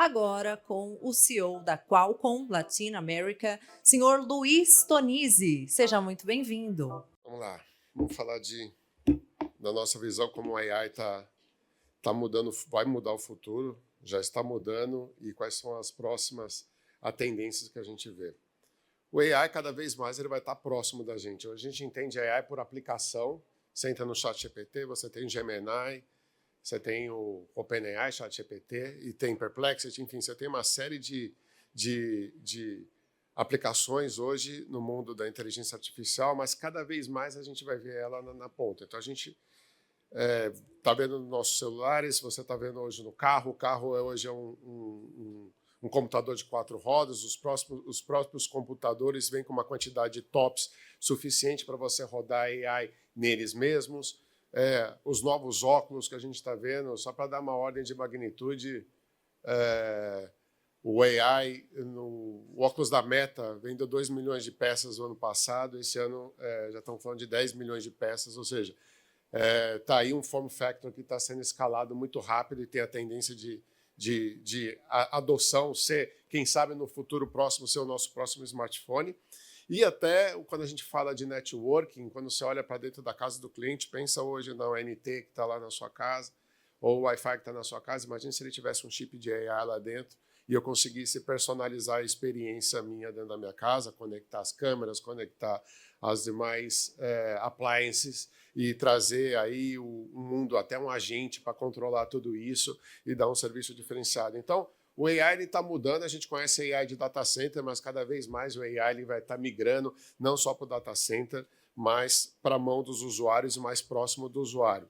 agora com o CEO da Qualcomm Latin America, senhor Luiz Tonizzi. Seja muito bem-vindo. Vamos lá, vamos falar da nossa visão como o AI tá mudando, vai mudar o futuro, já está mudando e quais são as próximas tendências que a gente vê. O AI cada vez mais ele vai estar próximo da gente. Hoje a gente entende AI por aplicação. Você entra no ChatGPT, você tem o Gemini, você tem o OpenAI, ChatGPT e tem Perplexity, enfim, você tem uma série de aplicações hoje no mundo da inteligência artificial, mas cada vez mais a gente vai ver ela na ponta. Então a gente está vendo nos nossos celulares, você está vendo hoje no carro. O carro hoje é um computador de 4 rodas. Os próprios computadores vêm com uma quantidade de TOPS suficiente para você rodar AI neles mesmos. Os novos óculos que a gente está vendo, só para dar uma ordem de magnitude, o AI, o óculos da Meta vendeu 2 milhões de peças no ano passado, esse ano já estão falando de 10 milhões de peças, ou seja, está aí um form factor que está sendo escalado muito rápido e tem a tendência de adoção ser, quem sabe no futuro próximo, ser o nosso próximo smartphone. E até quando a gente fala de networking, quando você olha para dentro da casa do cliente, pensa hoje na ONT que está lá na sua casa, ou o Wi-Fi que está na sua casa, imagina se ele tivesse um chip de AI lá dentro e eu conseguisse personalizar a experiência minha dentro da minha casa, conectar as câmeras, conectar as demais appliances e trazer aí um mundo, até um agente para controlar tudo isso e dar um serviço diferenciado. Então, o AI está mudando, a gente conhece AI de data center, mas cada vez mais o AI ele vai estar migrando não só para o data center, mas para a mão dos usuários e mais próximo do usuário.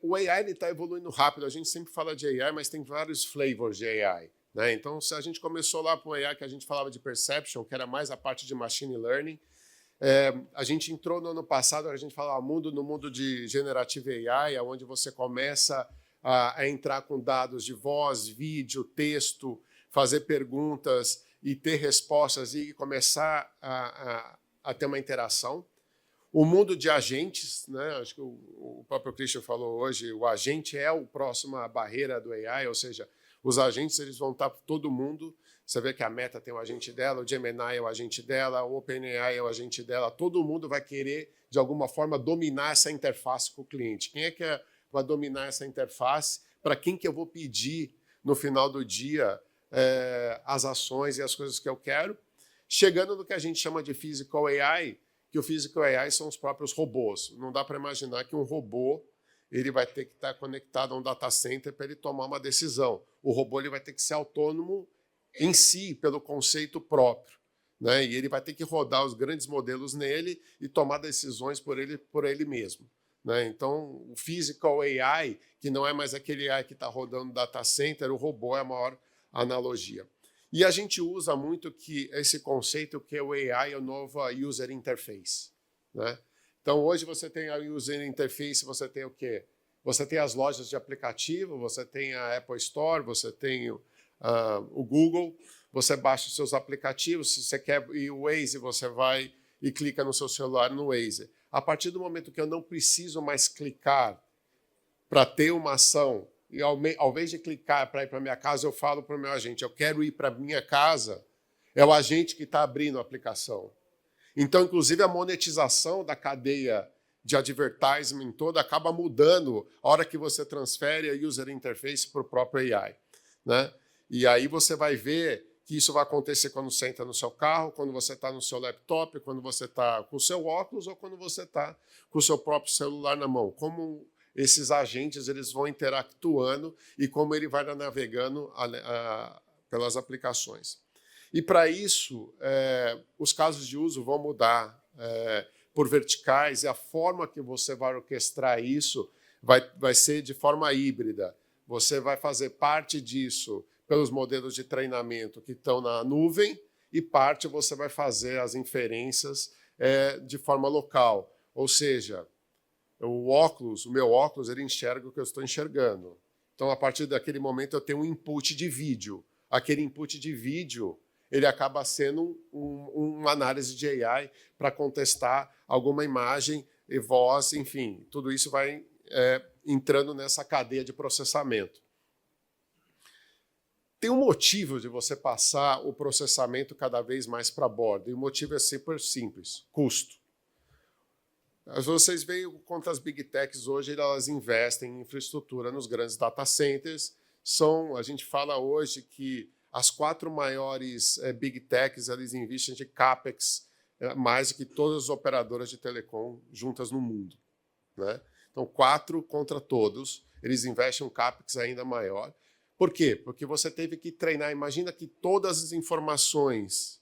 O AI está evoluindo rápido, a gente sempre fala de AI, mas tem vários flavors de AI. Né? Então, se a gente começou lá com o AI que a gente falava de perception, que era mais a parte de machine learning, a gente entrou no ano passado, a gente falava no mundo de generative AI, onde você começa a entrar com dados de voz, vídeo, texto, fazer perguntas e ter respostas e começar a ter uma interação. O mundo de agentes, né? Acho que o próprio Christian falou hoje, o agente é a próxima barreira do AI, ou seja, os agentes eles vão estar todo mundo. Você vê que a Meta tem o agente dela, o Gemini é o agente dela, o OpenAI é o agente dela. Todo mundo vai querer, de alguma forma, dominar essa interface com o cliente. Quem é que vai dominar essa interface? Para quem que eu vou pedir, no final do dia, as ações e as coisas que eu quero? Chegando no que a gente chama de Physical AI, que o Physical AI são os próprios robôs. Não dá para imaginar que um robô ele vai ter que estar conectado a um data center para ele tomar uma decisão. O robô ele vai ter que ser autônomo em si, pelo conceito próprio. Né? E ele vai ter que rodar os grandes modelos nele e tomar decisões por ele mesmo. Né? Então, o Physical AI, que não é mais aquele AI que está rodando no data center, o robô é a maior analogia. E a gente usa muito esse conceito que o AI é o novo User Interface. Né? Então, hoje você tem a User Interface, você tem o quê? Você tem as lojas de aplicativo, você tem a Apple Store, você tem o Google, você baixa os seus aplicativos, se você quer ir o Waze, você vai e clica no seu celular no Waze. A partir do momento que eu não preciso mais clicar para ter uma ação, e ao invés de clicar para ir para minha casa, eu falo para o meu agente, eu quero ir para a minha casa, é o agente que está abrindo a aplicação. Então, inclusive, a monetização da cadeia de advertising toda acaba mudando a hora que você transfere a user interface para o próprio AI. Né? E aí você vai ver que isso vai acontecer quando você entra no seu carro, quando você está no seu laptop, quando você está com o seu óculos ou quando você está com o seu próprio celular na mão. Como esses agentes eles vão interactuando e como ele vai navegando pelas aplicações. E para isso, os casos de uso vão mudar por verticais e a forma que você vai orquestrar isso vai ser de forma híbrida. Você vai fazer parte disso pelos modelos de treinamento que estão na nuvem e parte você vai fazer as inferências de forma local. Ou seja, o meu óculos, ele enxerga o que eu estou enxergando. Então, a partir daquele momento, eu tenho um input de vídeo. Aquele input de vídeo, ele acaba sendo uma análise de AI para contestar alguma imagem e voz, enfim, tudo isso vai entrando nessa cadeia de processamento. tem um motivo de você passar o processamento cada vez mais para a borda, e o motivo é super simples: custo. Vocês veem quantas Big Techs hoje elas investem em infraestrutura nos grandes data centers. A gente fala hoje que as 4 maiores Big Techs eles investem de CAPEX mais do que todas as operadoras de telecom juntas no mundo, né? Então, 4 contra todos, eles investem um CAPEX ainda maior. Por quê? Porque você teve que treinar. Imagina que todas as informações,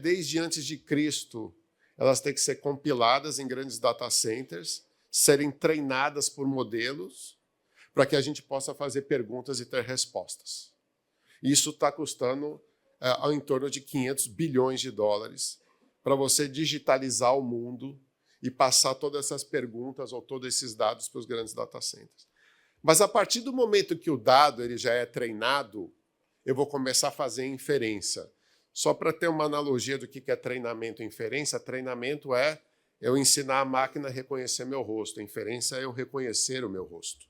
desde antes de Cristo, elas têm que ser compiladas em grandes data centers, serem treinadas por modelos, para que a gente possa fazer perguntas e ter respostas. Isso está custando ao entorno de 500 bilhões de dólares para você digitalizar o mundo e passar todas essas perguntas ou todos esses dados para os grandes data centers. Mas a partir do momento que o dado ele já é treinado, eu vou começar a fazer inferência. Só para ter uma analogia do que é treinamento e inferência, treinamento é eu ensinar a máquina a reconhecer meu rosto, a inferência é eu reconhecer o meu rosto.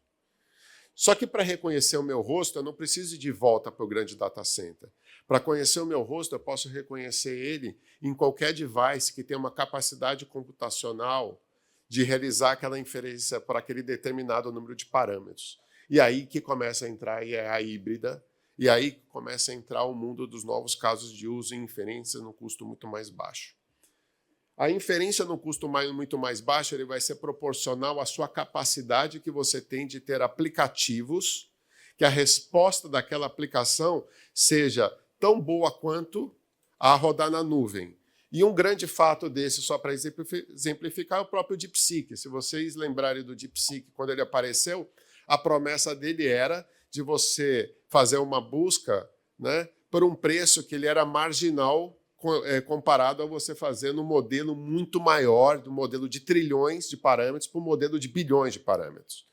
Só que para reconhecer o meu rosto, eu não preciso ir de volta para o grande data center. Para conhecer o meu rosto, eu posso reconhecer ele em qualquer device que tenha uma capacidade computacional de realizar aquela inferência para aquele determinado número de parâmetros. E aí que começa a entrar a híbrida, e aí começa a entrar o mundo dos novos casos de uso e inferência no custo muito mais baixo. A inferência no custo muito mais baixo ele vai ser proporcional à sua capacidade que você tem de ter aplicativos, que a resposta daquela aplicação seja tão boa quanto a rodar na nuvem. E um grande fato desse, só para exemplificar, é o próprio DeepSeek. Se vocês lembrarem do DeepSeek, quando ele apareceu, a promessa dele era de você fazer uma busca, né, por um preço que ele era marginal comparado a você fazer no modelo muito maior, do modelo de trilhões de parâmetros para o modelo de bilhões de parâmetros.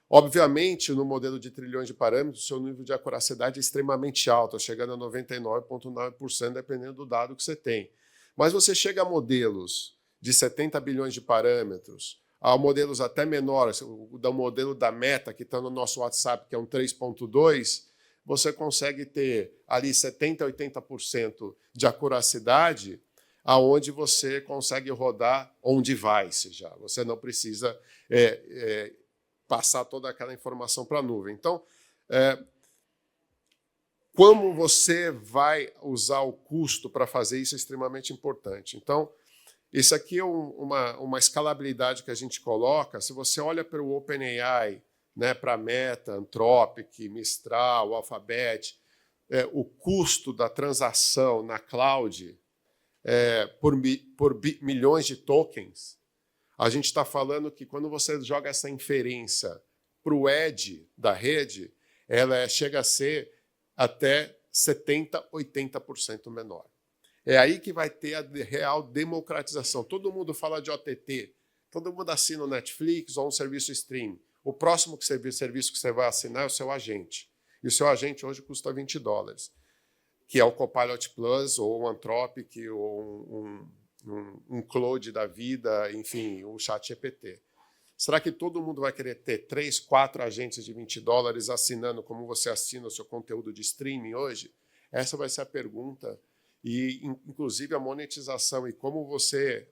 Obviamente, no modelo de trilhões de parâmetros, o seu nível de acuracidade é extremamente alto, chegando a 99,9%, dependendo do dado que você tem. Mas você chega a modelos de 70 bilhões de parâmetros, a modelos até menores, o modelo da Meta, que está no nosso WhatsApp, que é um 3.2, você consegue ter ali 70%, 80% de acuracidade, aonde você consegue rodar on-device já. Você não precisa passar toda aquela informação para a nuvem. Então, como você vai usar o custo para fazer isso é extremamente importante. Então, isso aqui é uma escalabilidade que a gente coloca. Se você olha para o OpenAI, né, para a Meta, Anthropic, Mistral, Alphabet, o custo da transação na cloud por milhões de tokens, a gente está falando que quando você joga essa inferência para o edge da rede, ela chega a ser até 70%, 80% menor. É aí que vai ter a real democratização. Todo mundo fala de OTT, todo mundo assina o Netflix ou um serviço streaming. O próximo serviço que você vai assinar é o seu agente. E o seu agente hoje custa $20, que é o Copilot Plus, ou um Anthropic, ou um Claude da vida, enfim, o ChatGPT. Será que todo mundo vai querer ter 3, 4 agentes de $20 assinando como você assina o seu conteúdo de streaming hoje? Essa vai ser a pergunta. E, inclusive, a monetização e como você...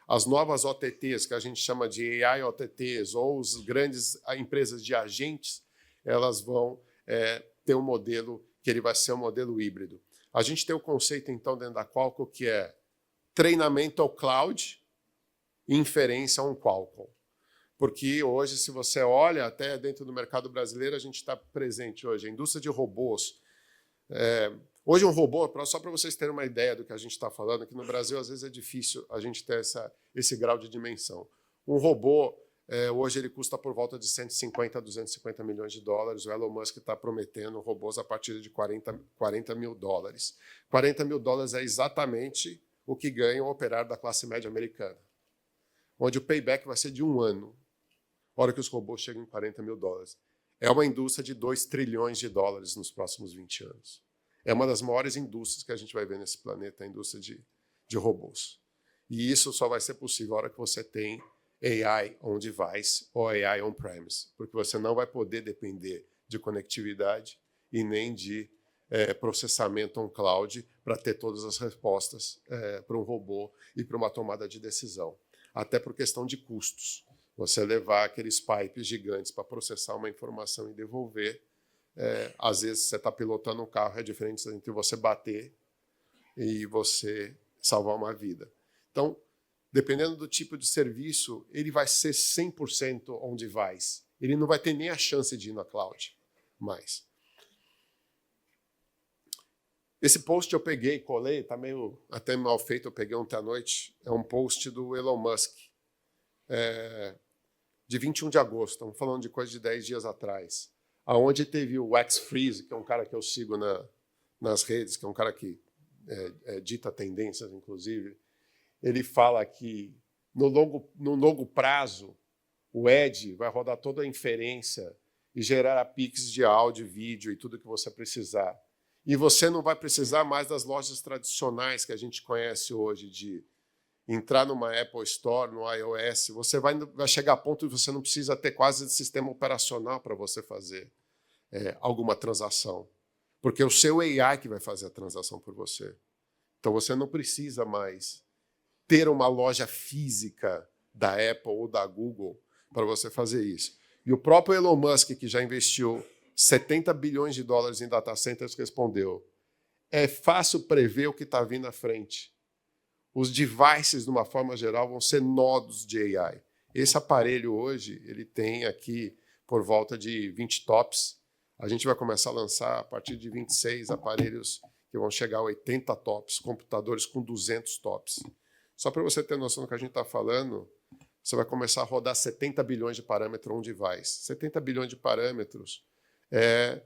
As novas OTTs, que a gente chama de AI OTTs, ou as grandes empresas de agentes, elas vão ter um modelo que ele vai ser um modelo híbrido. A gente tem o conceito, então, dentro da Qualcomm, que é treinamento ao cloud e inferência a um Qualcomm. Porque hoje, se você olha, até dentro do mercado brasileiro, a gente está presente hoje. A indústria de robôs. Hoje um robô, só para vocês terem uma ideia do que a gente está falando, que no Brasil às vezes é difícil a gente ter esse grau de dimensão. Um robô, hoje ele custa por volta de 150 a 250 milhões de dólares. O Elon Musk está prometendo robôs a partir de 40 mil dólares. 40 mil dólares é exatamente o que ganha um operário da classe média americana, onde o payback vai ser de 1 ano, na hora que os robôs chegam em 40 mil dólares. É uma indústria de 2 trilhões de dólares nos próximos 20 anos. É uma das maiores indústrias que a gente vai ver nesse planeta, a indústria de robôs. E isso só vai ser possível na hora que você tem AI on-device ou AI on-premise, porque você não vai poder depender de conectividade e nem de processamento on cloud para ter todas as respostas para um robô e para uma tomada de decisão. Até por questão de custos. Você levar aqueles pipes gigantes para processar uma informação e devolver, às vezes você está pilotando um carro, é diferente entre você bater e você salvar uma vida. Então, dependendo do tipo de serviço, ele vai ser 100% on-device. Ele não vai ter nem a chance de ir na cloud mais. Esse post eu peguei, colei, está meio até mal feito, eu peguei ontem à noite, é um post do Elon Musk, de 21 de agosto, estamos falando de coisa de 10 dias atrás, aonde teve o Wax Freeze, que é um cara que eu sigo nas redes, que é um cara que dita tendências, inclusive. Ele fala que no longo prazo, o Edge vai rodar toda a inferência e gerar pics de áudio, vídeo e tudo que você precisar. E você não vai precisar mais das lojas tradicionais que a gente conhece hoje, de entrar numa Apple Store, no iOS. Você vai chegar a ponto de você não precisa ter quase de sistema operacional para você fazer alguma transação. Porque é o seu AI que vai fazer a transação por você. Então você não precisa mais ter uma loja física da Apple ou da Google para você fazer isso. E o próprio Elon Musk, que já investiu 70 bilhões de dólares em data centers, respondeu: é fácil prever o que está vindo à frente. Os devices, de uma forma geral, vão ser nodos de AI. Esse aparelho hoje, ele tem aqui por volta de 20 tops. A gente vai começar a lançar, a partir de 26, aparelhos que vão chegar a 80 tops, computadores com 200 tops. Só para você ter noção do que a gente está falando, você vai começar a rodar 70 bilhões de parâmetros on device. 70 bilhões de parâmetros é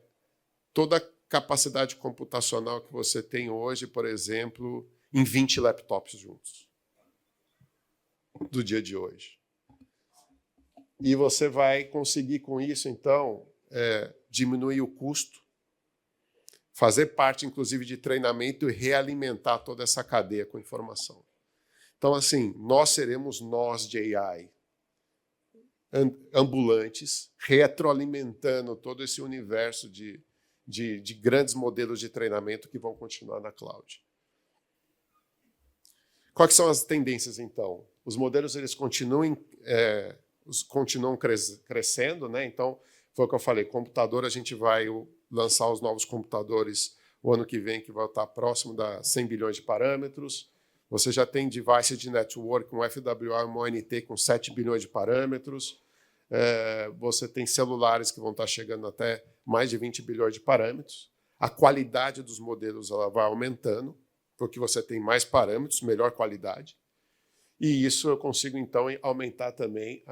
toda a capacidade computacional que você tem hoje, por exemplo, em 20 laptops juntos, do dia de hoje. E você vai conseguir, com isso, então, diminuir o custo, fazer parte, inclusive, de treinamento e realimentar toda essa cadeia com informação. Então, assim, nós seremos nós de AI, ambulantes, retroalimentando todo esse universo de grandes modelos de treinamento que vão continuar na cloud. Quais são as tendências, então? Os modelos eles continuam crescendo, né? Então, foi o que eu falei, computador, a gente vai lançar os novos computadores o ano que vem, que vai estar próximo da 100 bilhões de parâmetros. Você já tem devices de network com FWA e ONT com 7 bilhões de parâmetros. Você tem celulares que vão estar chegando até mais de 20 bilhões de parâmetros. A qualidade dos modelos ela vai aumentando, porque você tem mais parâmetros, melhor qualidade. E isso eu consigo, então, aumentar também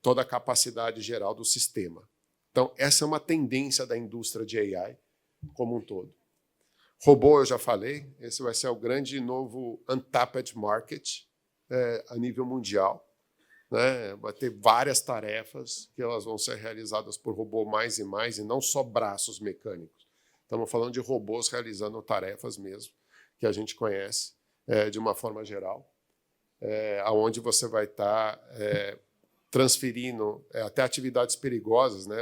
toda a capacidade geral do sistema. Então, essa é uma tendência da indústria de AI como um todo. Robô, eu já falei, esse vai ser o grande novo untapped market a nível mundial. Né? Vai ter várias tarefas que elas vão ser realizadas por robô mais e mais, e não só braços mecânicos. Estamos falando de robôs realizando tarefas mesmo, que a gente conhece de uma forma geral, onde você vai estar transferindo até atividades perigosas. Né?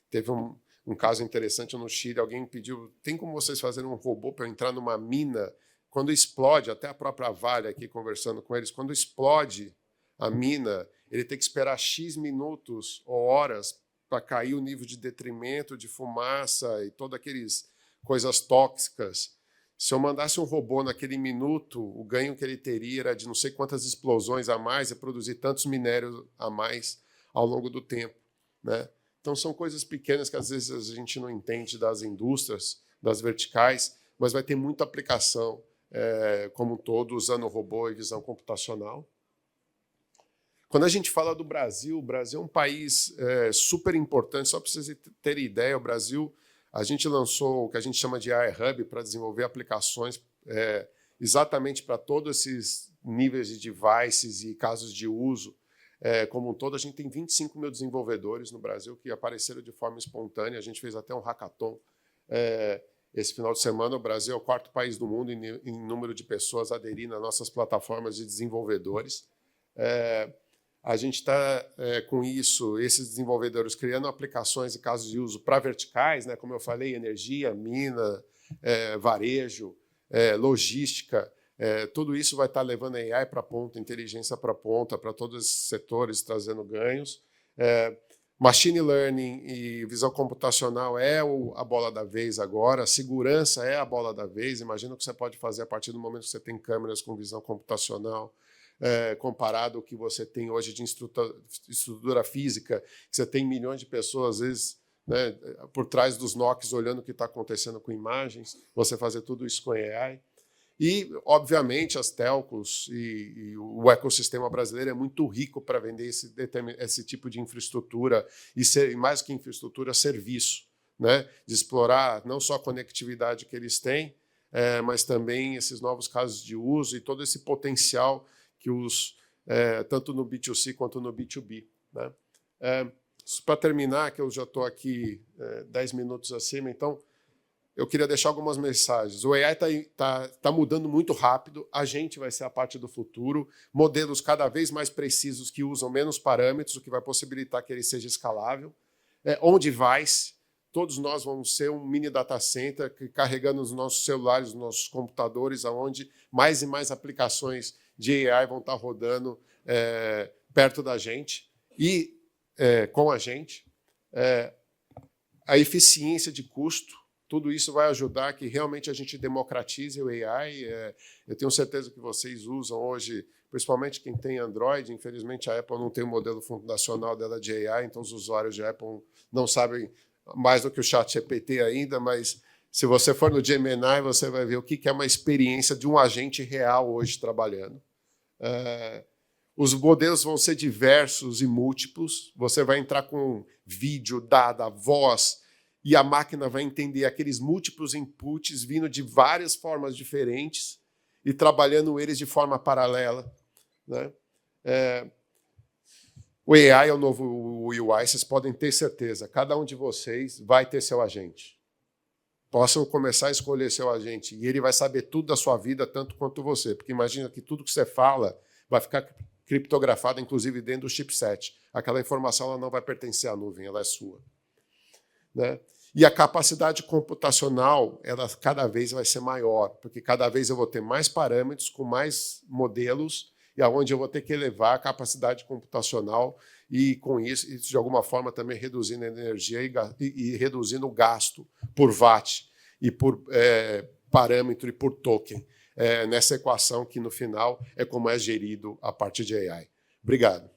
Teve um caso interessante no Chile, alguém pediu, tem como vocês fazerem um robô para entrar numa mina? Quando explode, até a própria Vale aqui conversando com eles, quando explode a mina, ele tem que esperar X minutos ou horas para cair o nível de detrimento, de fumaça e todas aquelas coisas tóxicas. Se eu mandasse um robô naquele minuto, o ganho que ele teria era de não sei quantas explosões a mais e produzir tantos minérios a mais ao longo do tempo. Né? Então, são coisas pequenas que às vezes a gente não entende das indústrias, das verticais, mas vai ter muita aplicação como um todo, usando robô e visão computacional. Quando a gente fala do Brasil, o Brasil é um país super importante. Só para vocês terem ideia, o Brasil, a gente lançou o que a gente chama de AI Hub para desenvolver aplicações exatamente para todos esses níveis de devices e casos de uso. Como um todo, a gente tem 25 mil desenvolvedores no Brasil que apareceram de forma espontânea. A gente fez até um hackathon esse final de semana. O Brasil é o 4º país do mundo em número de pessoas aderindo às nossas plataformas de desenvolvedores. A gente está, com isso, esses desenvolvedores criando aplicações e casos de uso para verticais, né, como eu falei, energia, mina, varejo, logística. Tudo isso vai estar levando a AI para a ponta, inteligência para a ponta, para todos esses setores, trazendo ganhos. Machine Learning e visão computacional é a bola da vez agora, segurança é a bola da vez. Imagina o que você pode fazer a partir do momento que você tem câmeras com visão computacional, comparado ao que você tem hoje de estrutura física, que você tem milhões de pessoas, às vezes, né, por trás dos NOCs, olhando o que está acontecendo com imagens, você fazer tudo isso com AI. E, obviamente, as telcos e o ecossistema brasileiro é muito rico para vender esse tipo de infraestrutura e, mais que infraestrutura, serviço, né? De explorar não só a conectividade que eles têm, mas também esses novos casos de uso e todo esse potencial que tanto no B2C quanto no B2B. Né? Para terminar, que eu já estou aqui 10 minutos acima, então, eu queria deixar algumas mensagens. O AI está mudando muito rápido, a gente vai ser a parte do futuro, modelos cada vez mais precisos que usam menos parâmetros, o que vai possibilitar que ele seja escalável. On-device, todos nós vamos ser um mini data center carregando os nossos celulares, os nossos computadores, onde mais e mais aplicações de AI vão estar rodando perto da gente e com a gente. A eficiência de custo, tudo isso vai ajudar que realmente a gente democratize o AI. Eu tenho certeza que vocês usam hoje, principalmente quem tem Android. Infelizmente, a Apple não tem o modelo fundacional dela de AI, então os usuários de Apple não sabem mais do que o ChatGPT ainda, mas se você for no Gemini, você vai ver o que é uma experiência de um agente real hoje trabalhando. Os modelos vão ser diversos e múltiplos. Você vai entrar com vídeo, dado, voz, e a máquina vai entender aqueles múltiplos inputs vindo de várias formas diferentes e trabalhando eles de forma paralela. Né? O AI é o novo UI, vocês podem ter certeza. Cada um de vocês vai ter seu agente. Possam começar a escolher seu agente e ele vai saber tudo da sua vida, tanto quanto você. Porque imagina que tudo que você fala vai ficar criptografado, inclusive dentro do chipset. Aquela informação ela não vai pertencer à nuvem, ela é sua. Né? E a capacidade computacional ela cada vez vai ser maior, porque cada vez eu vou ter mais parâmetros, com mais modelos, e aonde eu vou ter que elevar a capacidade computacional e, com isso de alguma forma, também reduzindo a energia e reduzindo o gasto por watt e por parâmetro e por token, nessa equação que, no final, é como é gerido a parte de AI. Obrigado.